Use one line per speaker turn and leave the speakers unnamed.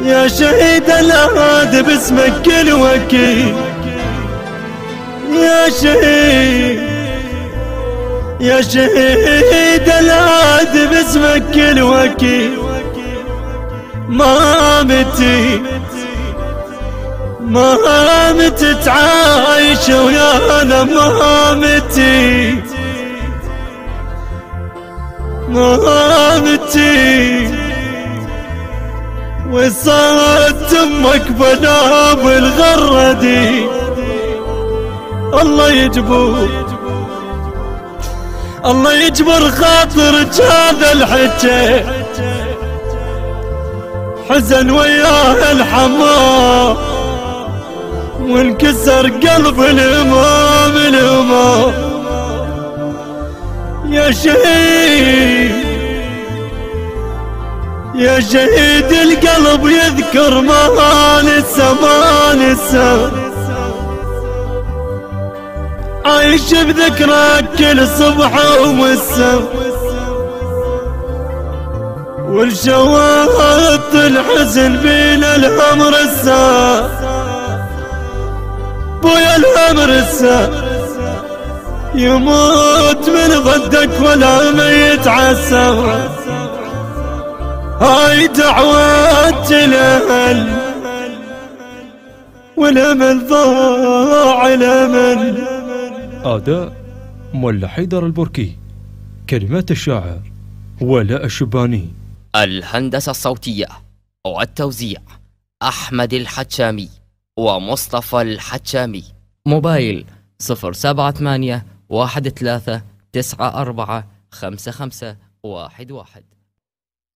يا شهيد الأعاد باسمك الوكيل، يا شهيد، يا شهيد الأعاد باسمك الوكيل. ما متت عايش ويانا، ما متي وصارت امك بنام الغردي. الله يجبر خاطرك هذا الحكي، حزن وياه الحمام وانكسر قلب الامام. يا شهيد، يا شهيد القلب يذكر ما نسى، عايش بذكرك كل صبح ومسا، والشواط الحزن بين الامر السا. بويا الامر السا يموت من ضدك ولا ما يتعسى. هاي دعوات الأهل والأمل ضاع الأمل.
أداء مولى حيدر البركي، كلمات الشاعر ولاء الشباني،
الهندسة الصوتية والتوزيع أحمد الحتشامي ومصطفى الحتشامي. موبايل 078 13 94 55 11.